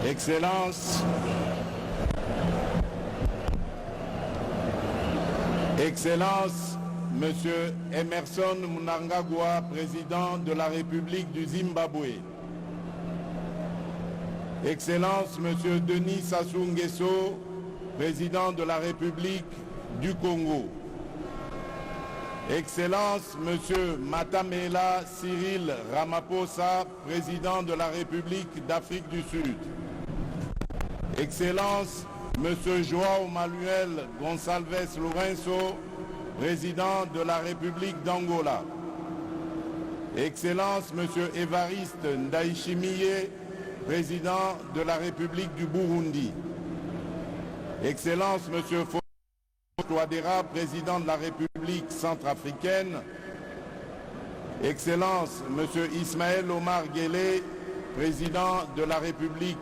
Excellences, Monsieur Emerson Mnangagwa, président de la République du Zimbabwe. Excellences, Monsieur Denis Sassou Nguesso, président de la République du Congo. Excellences, Monsieur Matamela Cyril Ramaphosa, président de la République d'Afrique du Sud. Excellences, Monsieur João Manuel Gonçalves Lourenço, président de la République d'Angola. Excellences, Monsieur Évariste Ndayishimiye, président de la République du Burundi. Excellences, Monsieur Touadéra, président de la République centrafricaine. Excellences, Monsieur Ismaël Omar Guelleh, président de la République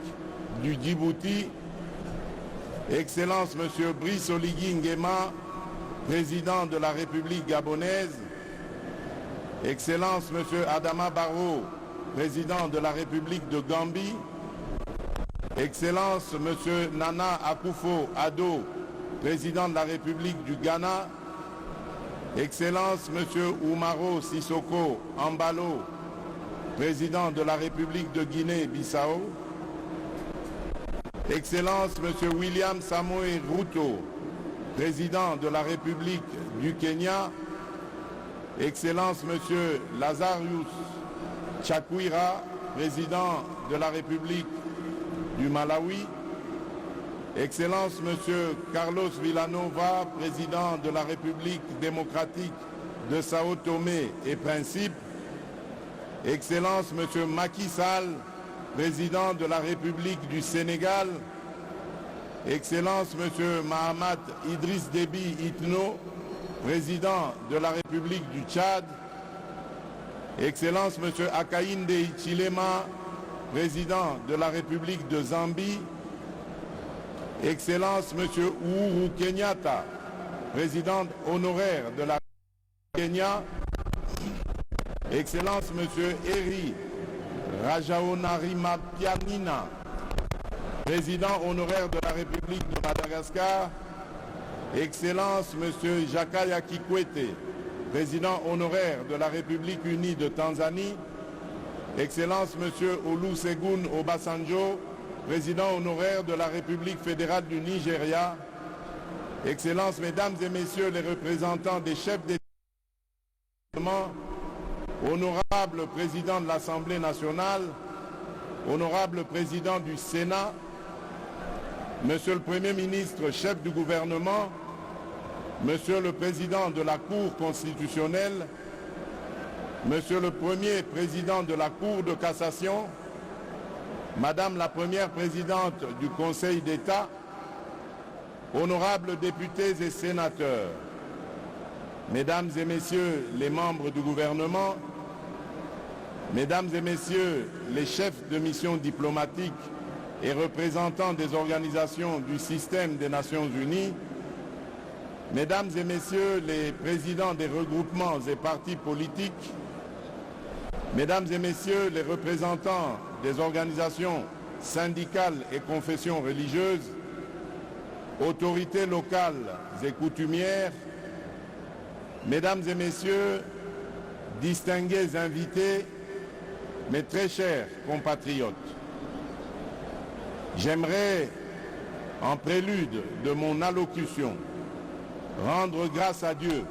du Djibouti. Excellences, Monsieur Brice Oligui Nguema, président de la République gabonaise. Excellences, Monsieur Adama Barrow, président de la République de Gambie. Excellences, Monsieur Nana Akufo-Addo, président de la République du Ghana. Excellences, Monsieur Oumaro Sissoko Embalo, président de la République de Guinée-Bissau. Excellences, Monsieur William Samoei Ruto, président de la République du Kenya. Excellences, Monsieur Lazarus Chakwera, président de la République du Malawi. Excellences, Monsieur Carlos Villanova, président de la République démocratique de Sao Tomé et Principe. Excellences, Monsieur Macky Sall, président de la République du Sénégal. Excellences, Monsieur Mahamat Idriss Déby Itno, président de la République du Tchad. Excellences, Monsieur Hakainde Hichilema, président de la République de Zambie. Excellences, Monsieur Uhuru Kenyatta, président honoraire de la Kenya. Excellences, Monsieur Eri Rajaonarimampianina, président honoraire de la République de Madagascar. Excellences, Monsieur Jakaya Kikwete, président honoraire de la République unie de Tanzanie. Excellences, Monsieur Olusegun Obasanjo, président honoraire de la République fédérale du Nigeria. Excellences, Mesdames et Messieurs les représentants des chefs d'État, honorable président de l'Assemblée nationale, honorable président du Sénat, Monsieur le Premier ministre, chef du gouvernement, Monsieur le Président de la Cour constitutionnelle, Monsieur le Premier Président de la Cour de cassation, Madame la Première Présidente du Conseil d'État, honorables députés et sénateurs, Mesdames et Messieurs les membres du gouvernement, Mesdames et Messieurs les chefs de mission diplomatique et représentants des organisations du système des Nations Unies, Mesdames et Messieurs les présidents des regroupements et partis politiques, Mesdames et Messieurs les représentants des organisations syndicales et confessions religieuses, autorités locales et coutumières, Mesdames et Messieurs, distingués invités, mes très chers compatriotes, j'aimerais, en prélude de mon allocution, rendre grâce à Dieu,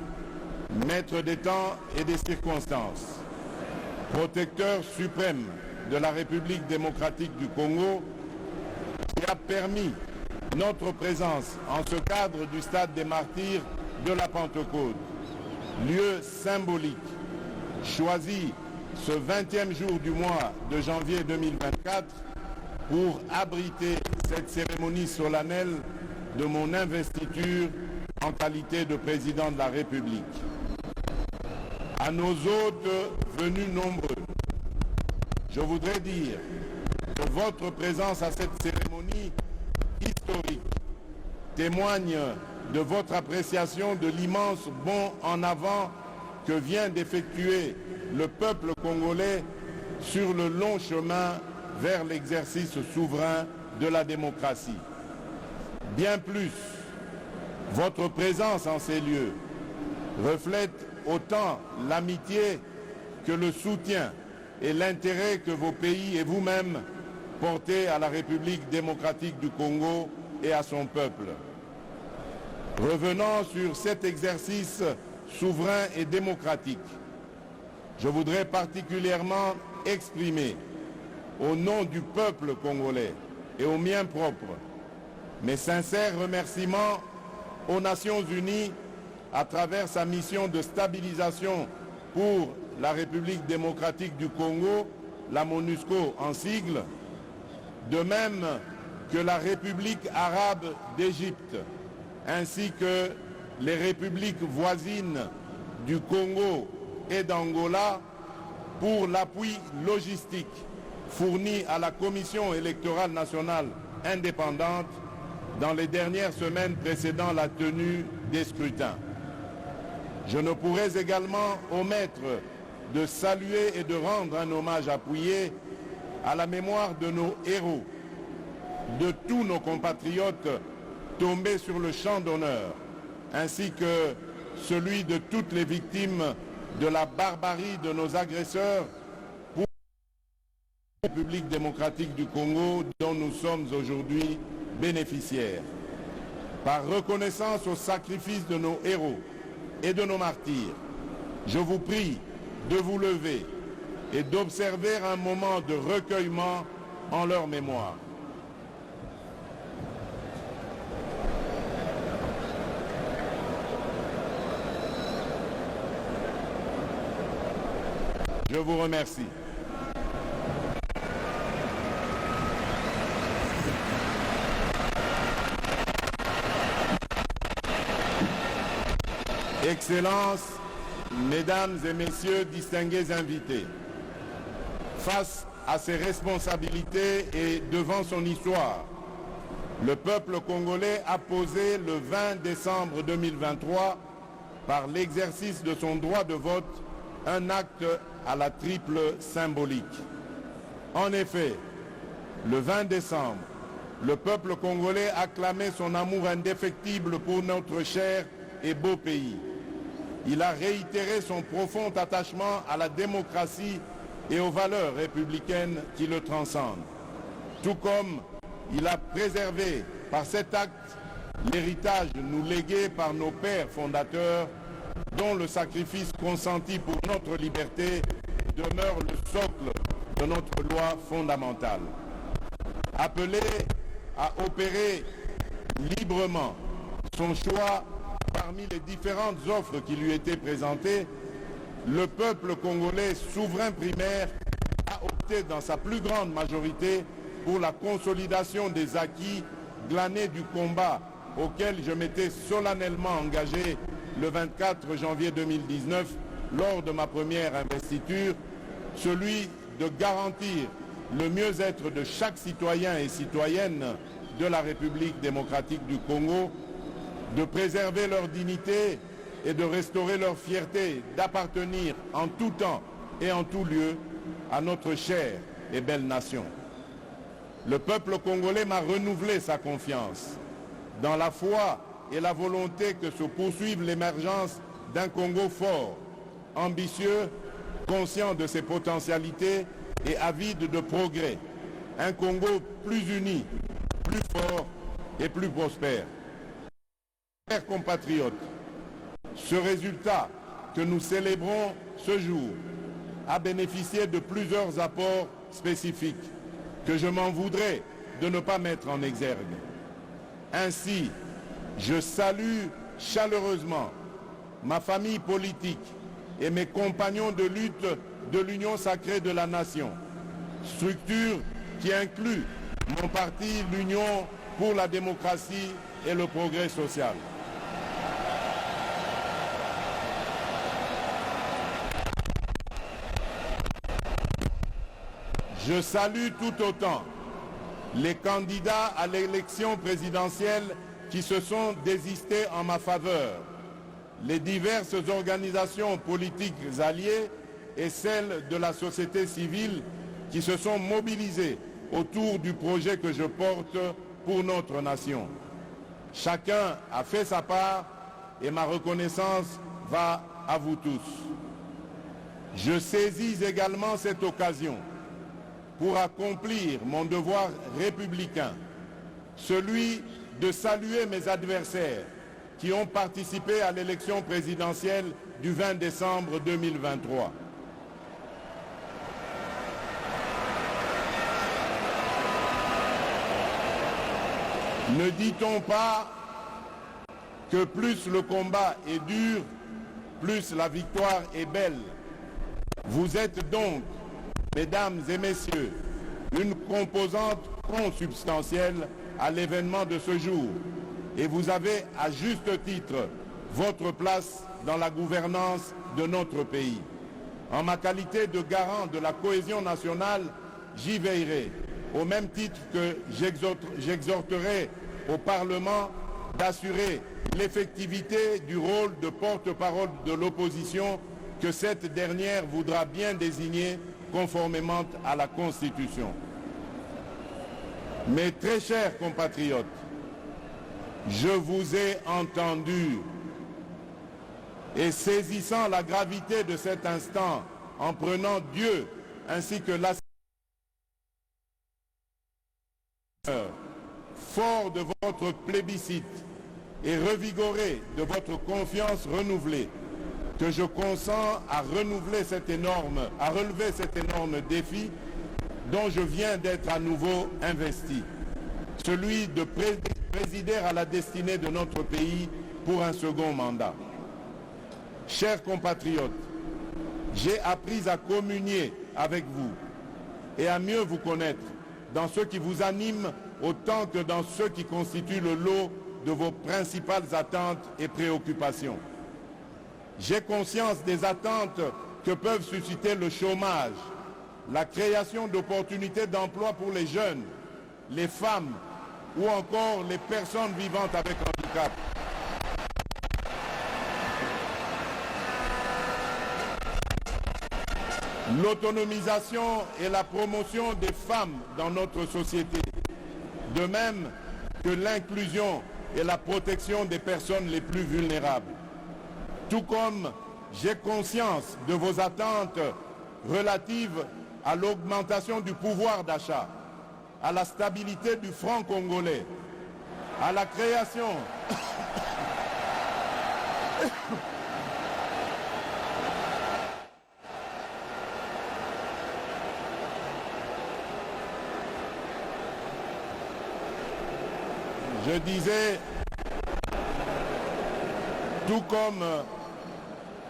maître des temps et des circonstances, protecteur suprême de la République démocratique du Congo, qui a permis notre présence en ce cadre du stade des martyrs de la Pentecôte, lieu symbolique, choisi ce 20e jour du mois de janvier 2024 pour abriter cette cérémonie solennelle de mon investiture en qualité de président de la République. À nos hôtes venus nombreux, je voudrais dire que votre présence à cette cérémonie historique témoigne de votre appréciation de l'immense bond en avant que vient d'effectuer le peuple congolais sur le long chemin vers l'exercice souverain de la démocratie. Bien plus, votre présence en ces lieux reflète autant l'amitié que le soutien et l'intérêt que vos pays et vous-même portez à la République démocratique du Congo et à son peuple. Revenant sur cet exercice souverain et démocratique, je voudrais particulièrement exprimer, au nom du peuple congolais et au mien propre, mes sincères remerciements aux Nations Unies à travers sa mission de stabilisation pour la République démocratique du Congo, la MONUSCO en sigle, de même que la République arabe d'Égypte, ainsi que les républiques voisines du Congo et d'Angola pour l'appui logistique fourni à la Commission électorale nationale indépendante dans les dernières semaines précédant la tenue des scrutins. Je ne pourrais également omettre de saluer et de rendre un hommage appuyé à la mémoire de nos héros, de tous nos compatriotes tombés sur le champ d'honneur, ainsi que celui de toutes les victimes de la barbarie de nos agresseurs pour la République démocratique du Congo dont nous sommes aujourd'hui bénéficiaires. Par reconnaissance au sacrifice de nos héros et de nos martyrs, je vous prie de vous lever et d'observer un moment de recueillement en leur mémoire. Je vous remercie. Excellences, Mesdames et Messieurs distingués invités, face à ses responsabilités et devant son histoire, le peuple congolais a posé le 20 décembre 2023, par l'exercice de son droit de vote, un acte à la triple symbolique. En effet, le 20 décembre, le peuple congolais a clamé son amour indéfectible pour notre cher et beau pays. Il a réitéré son profond attachement à la démocratie et aux valeurs républicaines qui le transcendent. Tout comme il a préservé par cet acte l'héritage nous légué par nos pères fondateurs, dont le sacrifice consenti pour notre liberté demeure le socle de notre loi fondamentale. Appelé à opérer librement son choix parmi les différentes offres qui lui étaient présentées, le peuple congolais souverain primaire a opté dans sa plus grande majorité pour la consolidation des acquis glanés du combat auquel je m'étais solennellement engagé le 24 janvier 2019 lors de ma première investiture, celui de garantir le mieux-être de chaque citoyen et citoyenne de la République démocratique du Congo, de préserver leur dignité et de restaurer leur fierté d'appartenir en tout temps et en tout lieu à notre chère et belle nation. Le peuple congolais m'a renouvelé sa confiance dans la foi et la volonté que se poursuive l'émergence d'un Congo fort, ambitieux, conscient de ses potentialités et avide de progrès. Un Congo plus uni, plus fort et plus prospère. Chers compatriotes, ce résultat que nous célébrons ce jour a bénéficié de plusieurs apports spécifiques que je m'en voudrais de ne pas mettre en exergue. Ainsi, je salue chaleureusement ma famille politique et mes compagnons de lutte de l'Union sacrée de la nation, structure qui inclut mon parti, l'Union pour la démocratie et le progrès social. Je salue tout autant les candidats à l'élection présidentielle qui se sont désistés en ma faveur, les diverses organisations politiques alliées et celles de la société civile qui se sont mobilisées autour du projet que je porte pour notre nation. Chacun a fait sa part et ma reconnaissance va à vous tous. Je saisis également cette occasion pour accomplir mon devoir républicain, celui de saluer mes adversaires qui ont participé à l'élection présidentielle du 20 décembre 2023. Ne dit-on pas que plus le combat est dur, plus la victoire est belle? Vous êtes donc, mesdames et messieurs, une composante consubstantielle à l'événement de ce jour et vous avez à juste titre votre place dans la gouvernance de notre pays. En ma qualité de garant de la cohésion nationale, j'y veillerai, au même titre que j'exhorterai au Parlement d'assurer l'effectivité du rôle de porte-parole de l'opposition que cette dernière voudra bien désigner conformément à la Constitution. Mes très chers compatriotes, je vous ai entendu et saisissant la gravité de cet instant, en prenant Dieu ainsi que la fort de votre plébiscite et revigoré de votre confiance renouvelée, que je consens à relever cet énorme défi dont je viens d'être à nouveau investi, celui de présider à la destinée de notre pays pour un second mandat. Chers compatriotes, j'ai appris à communier avec vous et à mieux vous connaître dans ce qui vous anime autant que dans ce qui constitue le lot de vos principales attentes et préoccupations. J'ai conscience des attentes que peuvent susciter le chômage, la création d'opportunités d'emploi pour les jeunes, les femmes ou encore les personnes vivant avec handicap. L'autonomisation et la promotion des femmes dans notre société, de même que l'inclusion et la protection des personnes les plus vulnérables. Tout comme j'ai conscience de vos attentes relatives à l'augmentation du pouvoir d'achat, à la stabilité du franc congolais, à la création Je disais, tout comme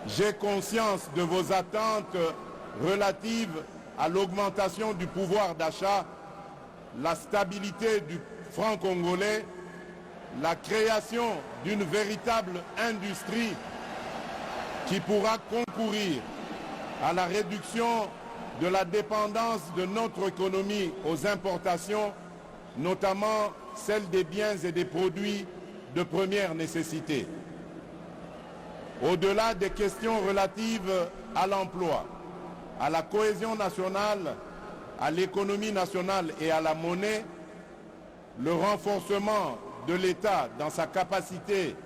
j'ai conscience de vos attentes relatives à l'augmentation du pouvoir d'achat, la stabilité du franc congolais, la création d'une véritable industrie qui pourra concourir à la réduction de la dépendance de notre économie aux importations, notamment celle des biens et des produits de première nécessité. Au-delà des questions relatives à l'emploi, à la cohésion nationale, à l'économie nationale et à la monnaie, le renforcement de l'État dans sa capacité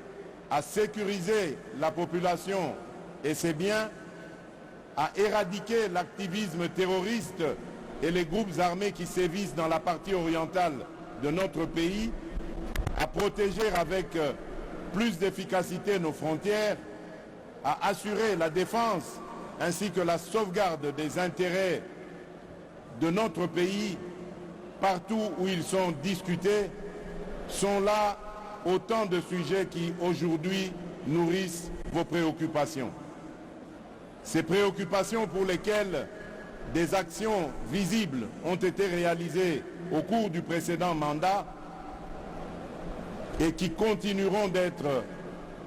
à sécuriser la population et ses biens, à éradiquer l'activisme terroriste et les groupes armés qui sévissent dans la partie orientale de notre pays, à protéger avec plus d'efficacité nos frontières, à assurer la défense ainsi que la sauvegarde des intérêts de notre pays partout où ils sont discutés, sont là autant de sujets qui aujourd'hui nourrissent vos préoccupations. Ces préoccupations pour lesquelles des actions visibles ont été réalisées au cours du précédent mandat et qui continueront d'être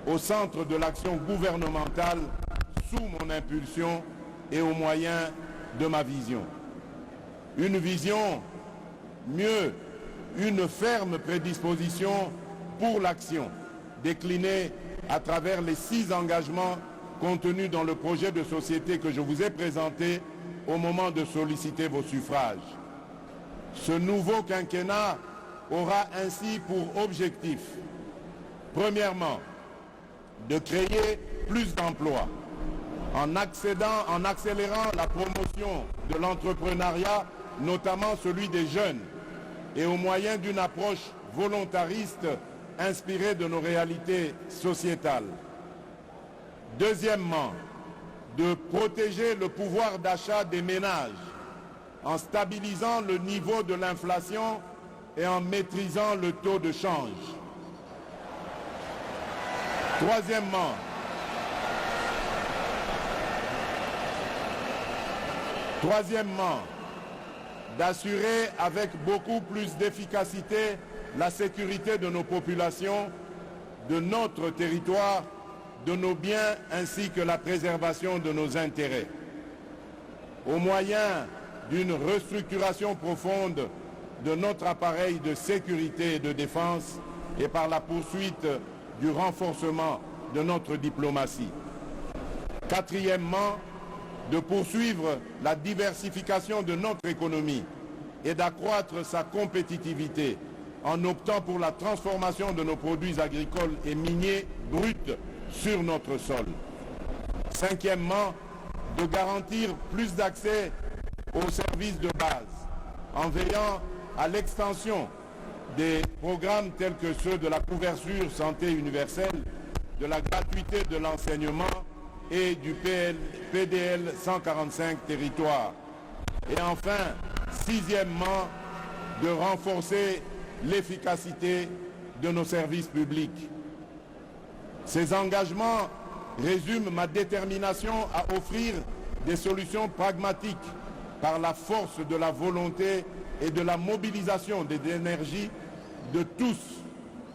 au centre de l'action gouvernementale sous mon impulsion et au moyen de ma vision. Une vision, mieux, une ferme prédisposition pour l'action, déclinée à travers les 6 engagements contenus dans le projet de société que je vous ai présenté au moment de solliciter vos suffrages. Ce nouveau quinquennat aura ainsi pour objectif, premièrement, de créer plus d'emplois en accélérant la promotion de l'entrepreneuriat, notamment celui des jeunes, et au moyen d'une approche volontariste inspirée de nos réalités sociétales. Deuxièmement, de protéger le pouvoir d'achat des ménages en stabilisant le niveau de l'inflation et en maîtrisant le taux de change. Troisièmement, d'assurer avec beaucoup plus d'efficacité la sécurité de nos populations, de notre territoire, de nos biens ainsi que la préservation de nos intérêts. Au moyen d'une restructuration profonde de notre appareil de sécurité et de défense et par la poursuite du renforcement de notre diplomatie. Quatrièmement, de poursuivre la diversification de notre économie et d'accroître sa compétitivité en optant pour la transformation de nos produits agricoles et miniers bruts sur notre sol. Cinquièmement, de garantir plus d'accès aux services de base en veillant à l'extension des programmes tels que ceux de la couverture santé universelle, de la gratuité de l'enseignement et du PDL 145 territoires. Et enfin, sixièmement, de renforcer l'efficacité de nos services publics. Ces engagements résument ma détermination à offrir des solutions pragmatiques par la force de la volonté et de la mobilisation des énergies de tous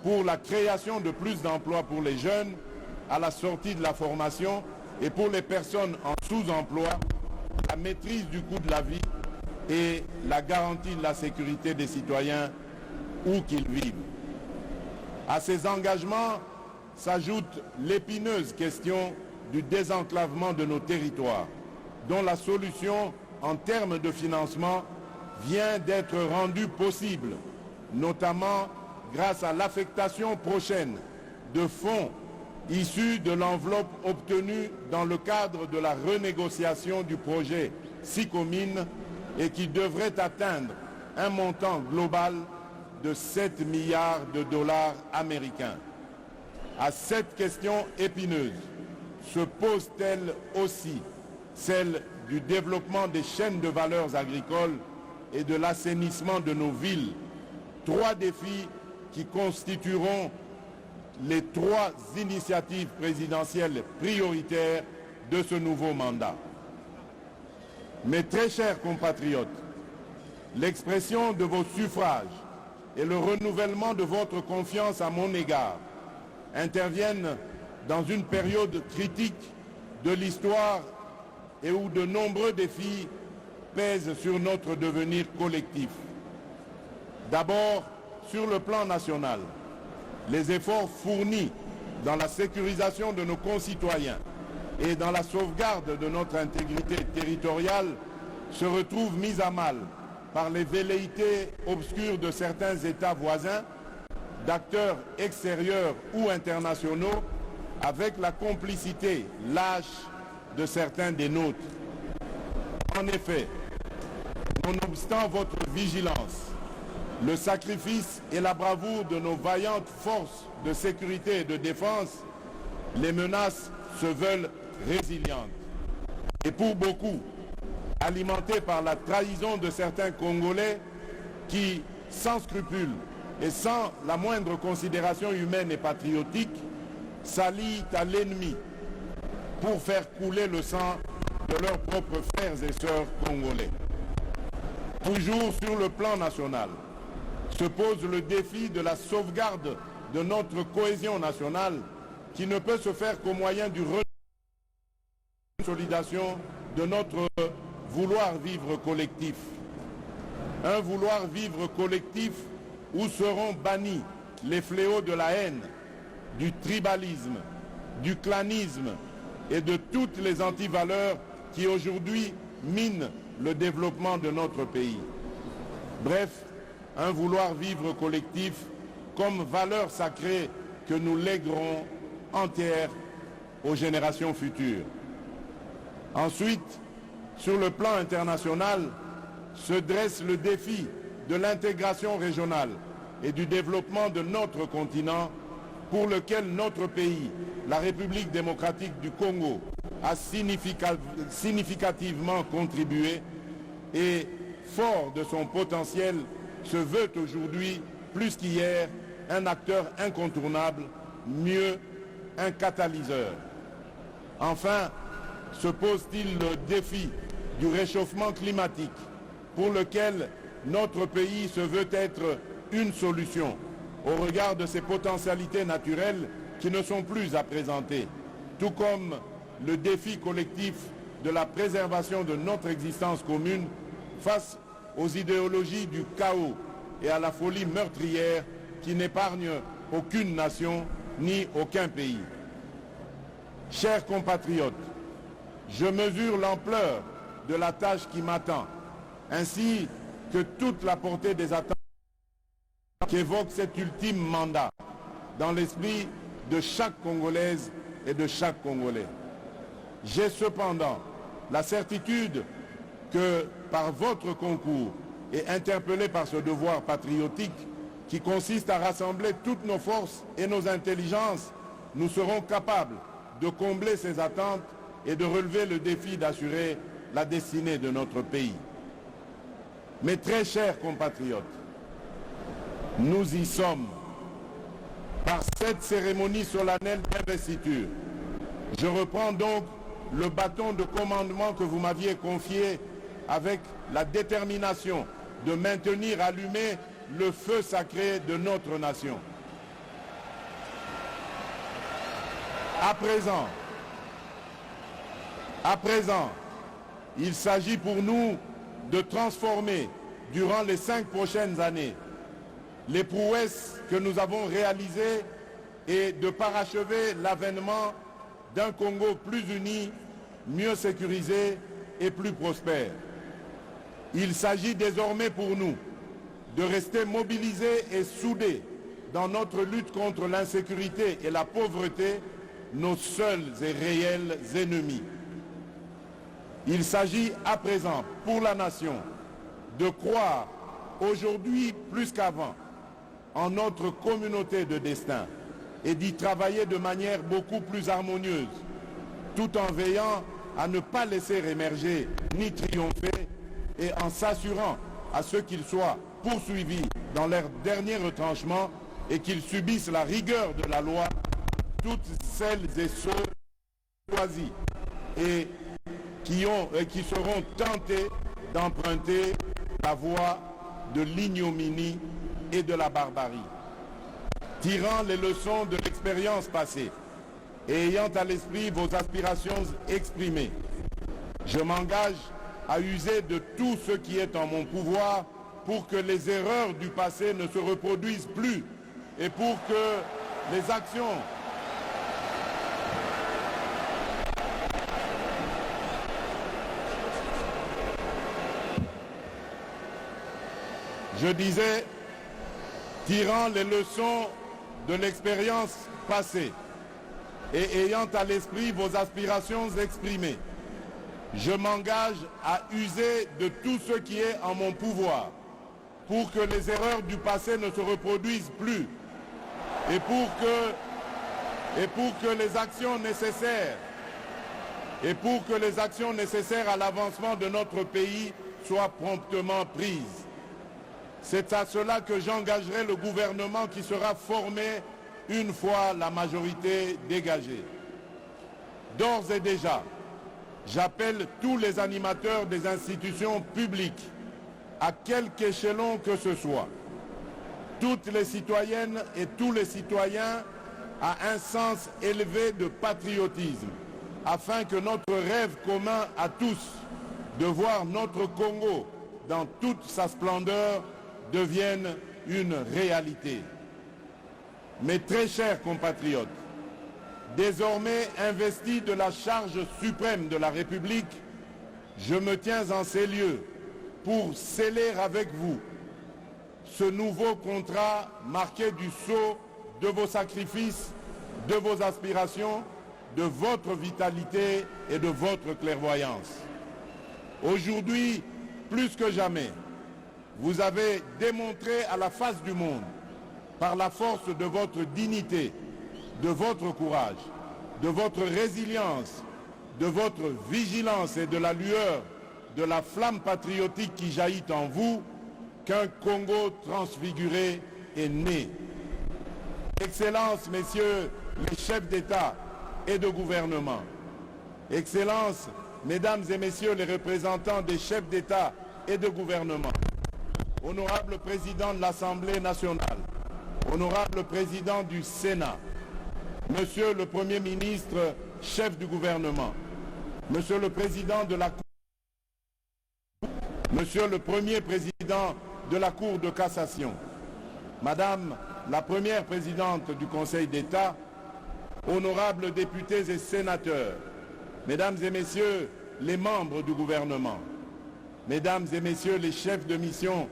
pour la création de plus d'emplois pour les jeunes à la sortie de la formation et pour les personnes en sous-emploi, la maîtrise du coût de la vie et la garantie de la sécurité des citoyens où qu'ils vivent. À ces engagements s'ajoute l'épineuse question du désenclavement de nos territoires, dont la solution en termes de financement vient d'être rendue possible, notamment grâce à l'affectation prochaine de fonds issus de l'enveloppe obtenue dans le cadre de la renégociation du projet SICOMINE et qui devrait atteindre un montant global de 7 milliards de dollars américains. À cette question épineuse se pose-t-elle aussi celle du développement des chaînes de valeurs agricoles et de l'assainissement de nos villes, trois défis qui constitueront les trois initiatives présidentielles prioritaires de ce nouveau mandat. Mes très chers compatriotes, l'expression de vos suffrages et le renouvellement de votre confiance à mon égard interviennent dans une période critique de l'histoire et où de nombreux défis pèsent sur notre devenir collectif. D'abord, sur le plan national, les efforts fournis dans la sécurisation de nos concitoyens et dans la sauvegarde de notre intégrité territoriale se retrouvent mis à mal par les velléités obscures de certains États voisins, d'acteurs extérieurs ou internationaux, avec la complicité lâche de certains des nôtres. En effet, nonobstant votre vigilance, le sacrifice et la bravoure de nos vaillantes forces de sécurité et de défense, les menaces se veulent résilientes. Et pour beaucoup, alimentées par la trahison de certains Congolais qui, sans scrupules et sans la moindre considération humaine et patriotique, s'allient à l'ennemi pour faire couler le sang de leurs propres frères et sœurs congolais. Toujours sur le plan national, se pose le défi de la sauvegarde de notre cohésion nationale qui ne peut se faire qu'au moyen du consolidation de notre vouloir vivre collectif. Un vouloir vivre collectif où seront bannis les fléaux de la haine, du tribalisme, du clanisme et de toutes les antivaleurs qui aujourd'hui minent le développement de notre pays. Bref, un vouloir vivre collectif comme valeur sacrée que nous léguerons entière aux générations futures. Ensuite, sur le plan international, se dresse le défi de l'intégration régionale et du développement de notre continent, pour lequel notre pays, la République démocratique du Congo, a significativement contribué et, fort de son potentiel, se veut aujourd'hui, plus qu'hier, un acteur incontournable, mieux, un catalyseur. Enfin, se pose-t-il le défi du réchauffement climatique, pour lequel notre pays se veut être une solution au regard de ses potentialités naturelles qui ne sont plus à présenter, tout comme le défi collectif de la préservation de notre existence commune face aux idéologies du chaos et à la folie meurtrière qui n'épargnent aucune nation ni aucun pays. Chers compatriotes, je mesure l'ampleur de la tâche qui m'attend, ainsi que toute la portée des attentes qu'évoque cet ultime mandat dans l'esprit de chaque Congolaise et de chaque Congolais. J'ai cependant la certitude que par votre concours et interpellé par ce devoir patriotique qui consiste à rassembler toutes nos forces et nos intelligences, nous serons capables de combler ces attentes et de relever le défi d'assurer la destinée de notre pays. Mes très chers compatriotes, nous y sommes. Par cette cérémonie solennelle d'investiture, je reprends donc le bâton de commandement que vous m'aviez confié avec la détermination de maintenir allumé le feu sacré de notre nation. À présent, il s'agit pour nous de transformer durant les 5 prochaines années les prouesses que nous avons réalisées et de parachever l'avènement d'un Congo plus uni, mieux sécurisé et plus prospère. Il s'agit désormais pour nous de rester mobilisés et soudés dans notre lutte contre l'insécurité et la pauvreté, nos seuls et réels ennemis. Il s'agit à présent pour la nation de croire aujourd'hui plus qu'avant en notre communauté de destin et d'y travailler de manière beaucoup plus harmonieuse, tout en veillant à ne pas laisser émerger ni triompher et en s'assurant à ceux qu'ils soient poursuivis dans leur dernier retranchement et qu'ils subissent la rigueur de la loi, toutes celles et ceux choisis et qui seront tentés d'emprunter la voie de l'ignominie et de la barbarie. Tirant les leçons de l'expérience passée et ayant à l'esprit vos aspirations exprimées, je m'engage à user de tout ce qui est en mon pouvoir pour que les erreurs du passé ne se reproduisent plus et pour que les actions Je disais, tirant les leçons de l'expérience passée et ayant à l'esprit vos aspirations exprimées, je m'engage à user de tout ce qui est en mon pouvoir pour que les erreurs du passé ne se reproduisent plus et pour que les actions nécessaires à l'avancement de notre pays soient promptement prises. C'est à cela que j'engagerai le gouvernement qui sera formé une fois la majorité dégagée. D'ores et déjà, j'appelle tous les animateurs des institutions publiques, à quelque échelon que ce soit, toutes les citoyennes et tous les citoyens à un sens élevé de patriotisme, afin que notre rêve commun à tous de voir notre Congo dans toute sa splendeur devienne une réalité. Mes très chers compatriotes, désormais investi de la charge suprême de la République, je me tiens en ces lieux pour sceller avec vous ce nouveau contrat marqué du sceau de vos sacrifices, de vos aspirations, de votre vitalité et de votre clairvoyance. Aujourd'hui, plus que jamais, vous avez démontré à la face du monde, par la force de votre dignité, de votre courage, de votre résilience, de votre vigilance et de la lueur de la flamme patriotique qui jaillit en vous, qu'un Congo transfiguré est né. Excellences, messieurs les chefs d'État et de gouvernement, Excellences, mesdames et messieurs les représentants des chefs d'État et de gouvernement, honorable président de l'Assemblée nationale, honorable président du Sénat, monsieur le Premier ministre, chef du gouvernement, monsieur le président de la Cour, monsieur le premier président de la Cour de cassation, madame la première présidente du Conseil d'État, honorables députés et sénateurs, mesdames et messieurs les membres du gouvernement, mesdames et messieurs les chefs de mission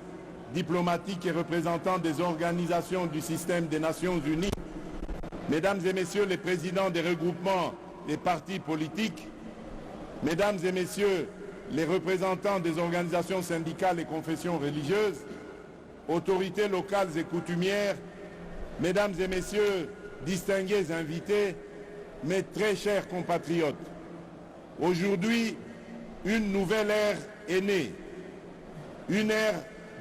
diplomatiques et représentants des organisations du système des Nations Unies, mesdames et messieurs les présidents des regroupements et partis politiques, mesdames et messieurs les représentants des organisations syndicales et confessions religieuses, autorités locales et coutumières, mesdames et messieurs, distingués invités, mes très chers compatriotes, aujourd'hui, une nouvelle ère est née, une ère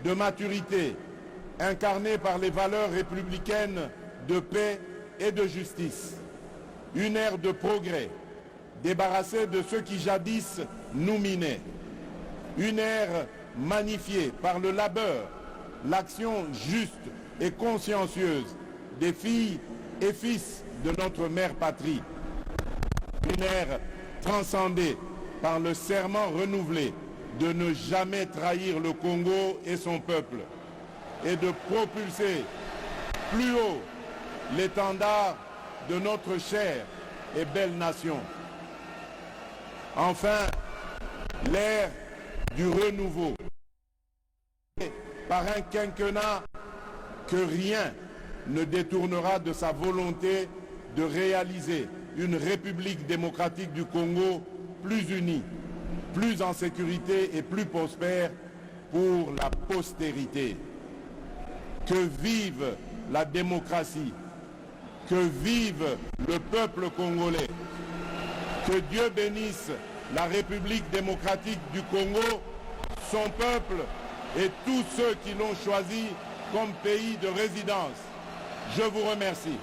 de maturité, incarnée par les valeurs républicaines de paix et de justice, une ère de progrès, débarrassée de ceux qui jadis nous minaient, une ère magnifiée par le labeur, l'action juste et consciencieuse des filles et fils de notre mère patrie, une ère transcendée par le serment renouvelé de ne jamais trahir le Congo et son peuple et de propulser plus haut l'étendard de notre chère et belle nation. Enfin, l'ère du renouveau, par un quinquennat que rien ne détournera de sa volonté de réaliser une République démocratique du Congo plus unie, plus en sécurité et plus prospère pour la postérité. Que vive la démocratie, que vive le peuple congolais, que Dieu bénisse la République démocratique du Congo, son peuple et tous ceux qui l'ont choisi comme pays de résidence. Je vous remercie.